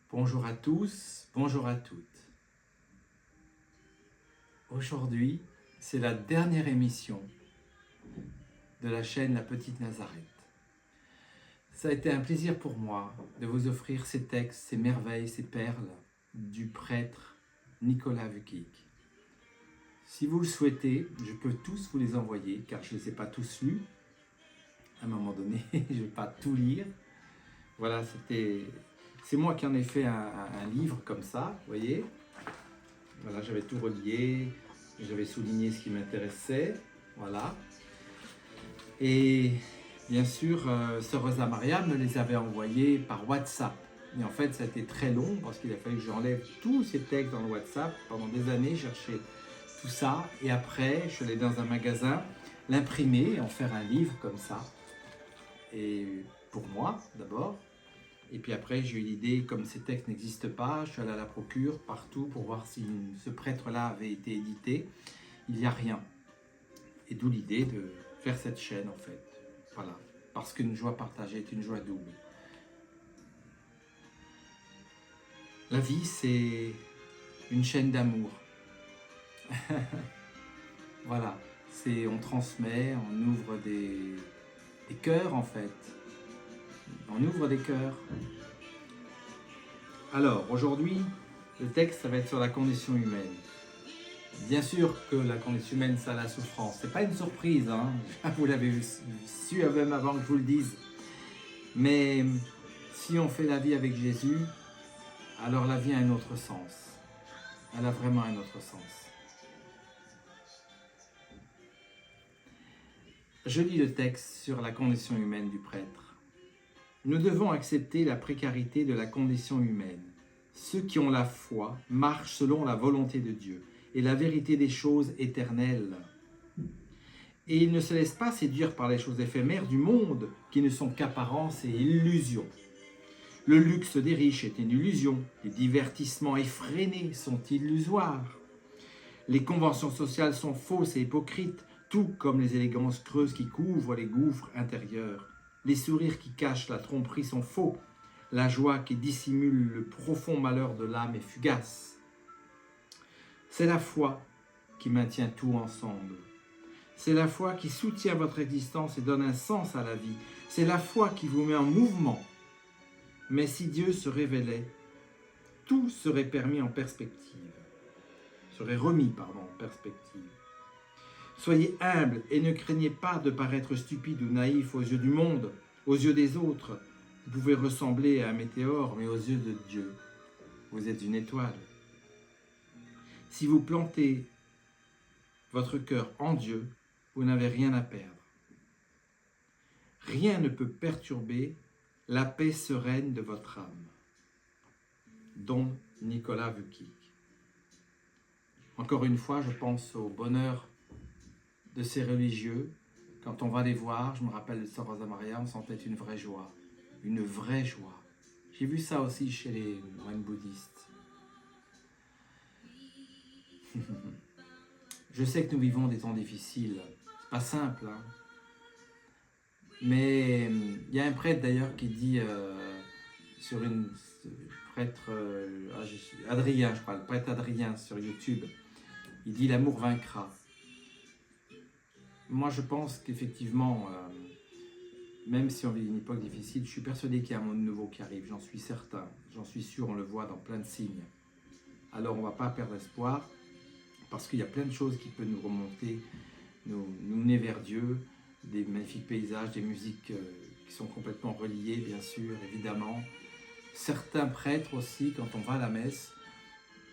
Bonjour à tous, bonjour à toutes. Aujourd'hui, c'est la dernière émission de la chaîne La Petite Nazareth. Ça a été un plaisir pour moi de vous offrir ces textes, ces merveilles, ces perles du prêtre Nicolas Vukic. Si vous le souhaitez, je peux tous vous les envoyer car je ne les ai pas tous lus. À un moment donné, je ne vais pas tout lire. Voilà, c'est moi qui en ai fait un livre comme ça, vous voyez. Voilà, j'avais tout relié, j'avais souligné ce qui m'intéressait, voilà. Et bien sûr, Sœur Rosa Maria me les avait envoyés par WhatsApp. Et en fait, ça a été très long parce qu'il a fallu que j'enlève tous ces textes dans le WhatsApp. Pendant des années, je cherchais tout ça. Et après, je suis allé dans un magasin, l'imprimer et en faire un livre comme ça. Et pour moi, d'abord. Et puis après, j'ai eu l'idée, comme ces textes n'existent pas, je suis allé à la procure partout pour voir si ce prêtre-là avait été édité. Il n'y a rien. Et d'où l'idée de faire cette chaîne, en fait. Voilà. Parce qu'une joie partagée est une joie double. La vie, c'est une chaîne d'amour. Voilà. On transmet, on ouvre des cœurs, en fait. On ouvre des cœurs. Alors, aujourd'hui, le texte, ça va être sur la condition humaine. Bien sûr que la condition humaine, ça a la souffrance. C'est pas une surprise, hein. Vous l'avez su même avant que je vous le dise. Mais si on fait la vie avec Jésus, alors la vie a un autre sens. Elle a vraiment un autre sens. Je lis le texte sur la condition humaine du prêtre. Nous devons accepter la précarité de la condition humaine. Ceux qui ont la foi marchent selon la volonté de Dieu et la vérité des choses éternelles. Et ils ne se laissent pas séduire par les choses éphémères du monde qui ne sont qu'apparence et illusion. Le luxe des riches est une illusion, les divertissements effrénés sont illusoires. Les conventions sociales sont fausses et hypocrites, tout comme les élégances creuses qui couvrent les gouffres intérieurs. Les sourires qui cachent la tromperie sont faux, la joie qui dissimule le profond malheur de l'âme est fugace. C'est la foi qui maintient tout ensemble. C'est la foi qui soutient votre existence et donne un sens à la vie. C'est la foi qui vous met en mouvement. Mais si Dieu se révélait, tout serait permis en perspective. Serait remis, en perspective. Soyez humble et ne craignez pas de paraître stupide ou naïf aux yeux du monde, aux yeux des autres. Vous pouvez ressembler à un météore, mais aux yeux de Dieu, vous êtes une étoile. Si vous plantez votre cœur en Dieu, vous n'avez rien à perdre. Rien ne peut perturber la paix sereine de votre âme. Don Nicolas Vukic. Encore une fois, je pense au bonheur de ces religieux. Quand on va les voir, je me rappelle de Sœur Rosa Maria, on sentait une vraie joie. Une vraie joie. J'ai vu ça aussi chez les moines bouddhistes. Je sais que nous vivons des temps difficiles. C'est pas simple, hein. Mais il y a un prêtre d'ailleurs qui dit sur une prêtre Adrien, je crois, le prêtre Adrien sur YouTube, il dit l'amour vaincra. Moi je pense qu'effectivement, même si on vit une époque difficile, je suis persuadé qu'il y a un monde nouveau qui arrive, j'en suis certain, j'en suis sûr, on le voit dans plein de signes. Alors on ne va pas perdre espoir, parce qu'il y a plein de choses qui peuvent nous remonter, nous mener vers Dieu, des magnifiques paysages, des musiques qui sont complètement reliées, bien sûr, évidemment. Certains prêtres aussi, quand on va à la messe,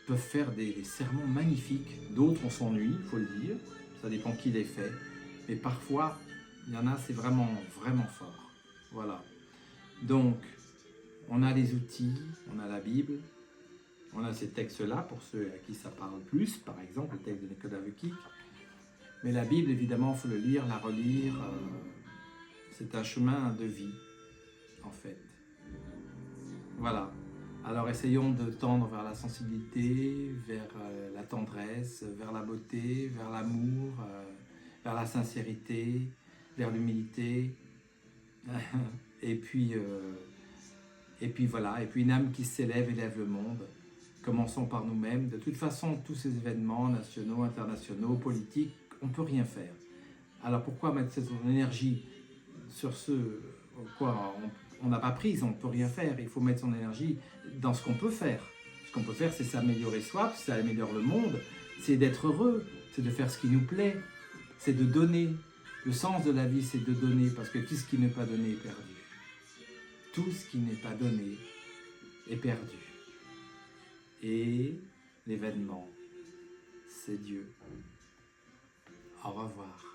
peuvent faire des sermons magnifiques. D'autres, on s'ennuie, il faut le dire. Ça dépend qui les fait. Mais parfois, il y en a, c'est vraiment, vraiment fort. Voilà. Donc, on a les outils, on a la Bible, on a ces textes-là, pour ceux à qui ça parle plus, par exemple, le texte de Nicolas Vukic. Mais la Bible, évidemment, il faut le lire, la relire. C'est un chemin de vie, en fait. Voilà. Alors essayons de tendre vers la sensibilité, vers la tendresse, vers la beauté, vers l'amour, vers la sincérité, vers l'humilité. Et puis, Et puis voilà, et puis une âme qui s'élève, élève le monde. Commençons par nous-mêmes. De toute façon, tous ces événements nationaux, internationaux, politiques, on ne peut rien faire. Alors pourquoi mettre cette énergie sur ce quoi on n'a pas prise, on ne peut rien faire. Il faut mettre son énergie dans ce qu'on peut faire. Ce qu'on peut faire, c'est s'améliorer soi, ça améliore le monde, c'est d'être heureux, c'est de faire ce qui nous plaît, c'est de donner. Le sens de la vie, c'est de donner, parce que tout ce qui n'est pas donné est perdu. Tout ce qui n'est pas donné est perdu. Et l'événement, c'est Dieu. Au revoir.